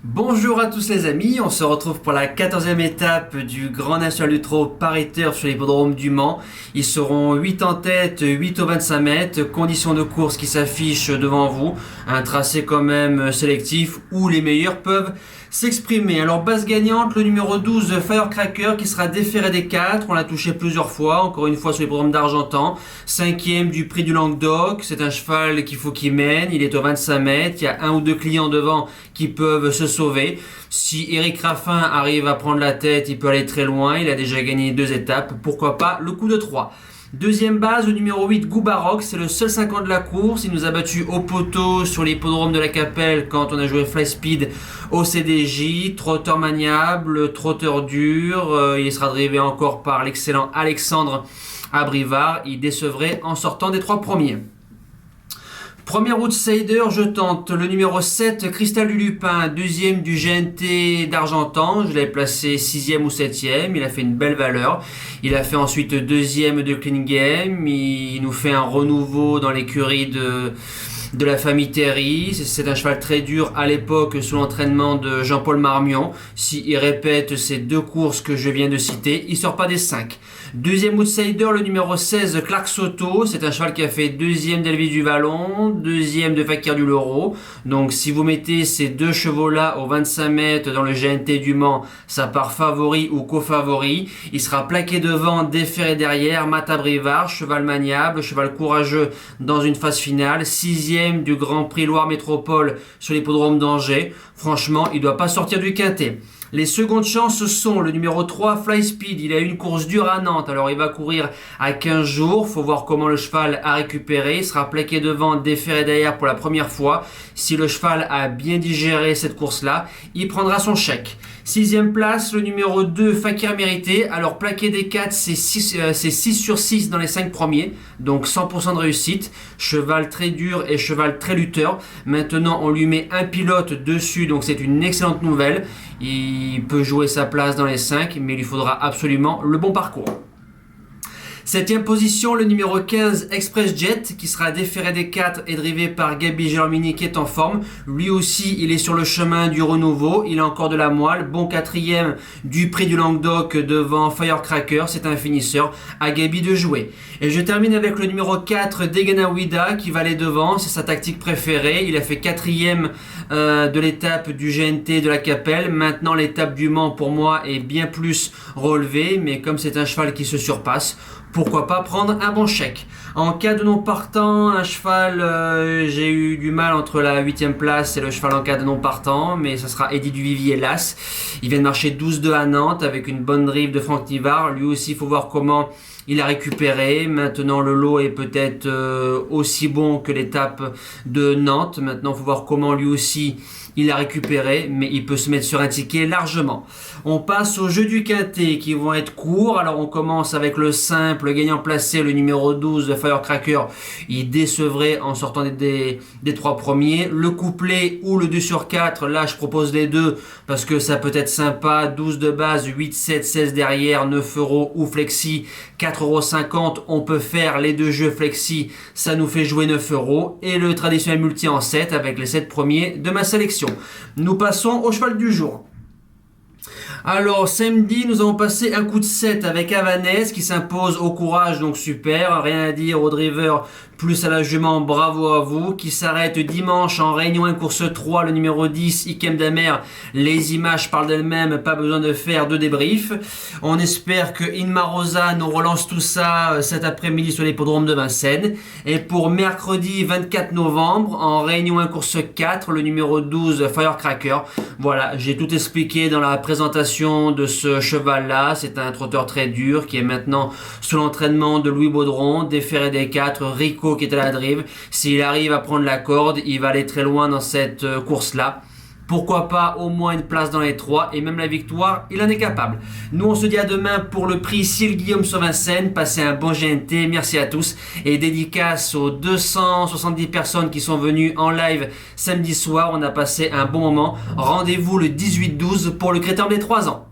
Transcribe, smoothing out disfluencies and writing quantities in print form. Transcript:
Bonjour à tous les amis, on se retrouve pour la 14e étape du Grand National du Trot Paris Turf sur l'hippodrome du Mans. Ils seront 8 en tête, 8 au 25 mètres, conditions de course qui s'affichent devant vous. Un tracé quand même sélectif où les meilleurs peuvent s'exprimer. Alors base gagnante, le numéro 12 Firecracker qui sera déféré des 4, on l'a touché plusieurs fois, encore une fois sur l'hippodrome d'Argentan. 5e du prix du Languedoc, c'est un cheval qu'il faut qu'il mène, il est au 25 mètres, il y a un ou deux clients devant qui peuvent se sauver. Si Eric Raffin arrive à prendre la tête, il peut aller très loin, il a déjà gagné 2 étapes, pourquoi pas le coup de 3. Deuxième base, le numéro 8, Goubaroc, c'est le seul 5 ans de la course. Il nous a battu au poteau sur l'hippodrome de la Capelle quand on a joué Fly Speed au CDJ. Trotteur maniable, trotteur dur. Il sera drivé encore par l'excellent Alexandre Abrivard. Il décevrait en sortant des 3 premiers. Premier outsider, je tente le numéro 7, Cristal du Lupin, deuxième du GNT d'Argentan. Je l'avais placé 6e ou 7e. Il a fait une belle valeur. Il a fait ensuite deuxième de Clean Game. Il nous fait un renouveau dans l'écurie de la famille Terry. C'est un cheval très dur à l'époque sous l'entraînement de Jean-Paul Marmion. S'il répète ces 2 courses que je viens de citer, il sort pas des 5. Deuxième outsider, le numéro 16, Clark Soto. C'est un cheval qui a fait deuxième d'Elvis du Vallon, deuxième de Fakir du Leroux. Donc si vous mettez ces 2 chevaux-là au 25 mètres dans le GNT du Mans, ça part favori ou co-favori. Il sera plaqué devant, déféré derrière, Mata Brivard, cheval maniable, cheval courageux dans une phase finale. 6e du Grand Prix Loire Métropole sur l'hippodrome d'Angers. Franchement, il ne doit pas sortir du quintet. Les secondes chances sont le numéro 3, Fly Speed. Il a eu une course dure à Nantes, alors il va courir à 15 jours. Faut voir comment le cheval a récupéré. Il sera plaqué devant, déféré derrière pour la première fois. Si le cheval a bien digéré cette course-là, il prendra son chèque. 6e place, le numéro 2, Fakir Mérité. Alors plaqué des 4, c'est 6 sur 6 dans les 5 premiers. Donc 100% de réussite. Cheval très dur et cheval très lutteur. Maintenant, on lui met un pilote dessus, donc c'est une excellente nouvelle. Il peut jouer sa place dans les 5, mais il lui faudra absolument le bon parcours. 7e position, le numéro 15, Express Jet, qui sera déféré des 4 et drivé par Gabi Gelormini qui est en forme. Lui aussi, il est sur le chemin du renouveau. Il a encore de la moelle. Bon 4e du prix du Languedoc devant Firecracker. C'est un finisseur. À Gabi de jouer. Et je termine avec le numéro 4, Degana Wida, qui va aller devant. C'est sa tactique préférée. Il a fait 4e de l'étape du GNT de la Capelle. Maintenant, l'étape du Mans, pour moi, est bien plus relevée. Mais comme c'est un cheval qui se surpasse, pourquoi pas prendre un bon chèque. En cas de non partant, un cheval, j'ai eu du mal entre la 8e place et le cheval en cas de non partant, mais ça sera Eddy Duvivier Las. Il vient de marcher 12-2 à Nantes avec une bonne drive de Franck Nivard. Lui aussi, il faut voir comment il a récupéré. Maintenant, le lot est peut-être aussi bon que l'étape de Nantes. Maintenant, il faut voir comment lui aussi il a récupéré, mais il peut se mettre sur un ticket largement. On passe aux jeux du quintet qui vont être courts. Alors on commence avec le simple, gagnant placé, le numéro 12 de Firecracker. Il décevrait en sortant des 3 premiers. Le couplet ou le 2 sur 4, là je propose les deux parce que ça peut être sympa. 12 de base, 8, 7, 16 derrière, 9 euros ou flexi, 4,50 €. On peut faire les 2 jeux flexi, ça nous fait jouer 9 euros. Et le traditionnel multi en 7 avec les 7 premiers de ma sélection. Nous passons au cheval du jour. Alors samedi, nous avons passé un coup de 7 avec Havanès qui s'impose au courage, donc super, rien à dire au driver plus à la jument, bravo à vous. Qui s'arrête dimanche en Réunion 1 course 3, le numéro 10, Ikem Damer. Les images parlent d'elles-mêmes, pas besoin de faire de débrief. On espère que Inma Rosa nous relance tout ça cet après-midi sur l'hippodrome de Vincennes. Et pour mercredi 24 novembre, en Réunion 1 course 4, le numéro 12, Firecracker. Voilà, j'ai tout expliqué dans la présentation de ce cheval-là. C'est un trotteur très dur qui est maintenant sous l'entraînement de Louis Baudron, déféré des 4, Rico qui est à la drive. S'il arrive à prendre la corde, il va aller très loin dans cette course-là. Pourquoi pas au moins une place dans les 3 et même la victoire, il en est capable. Nous, on se dit à demain pour le prix Cyril Guillaume sur Vincennes. Passez un bon GNT, merci à tous. Et dédicace aux 270 personnes qui sont venues en live samedi soir. On a passé un bon moment. Rendez-vous le 18-12 pour le Critérium des 3 ans.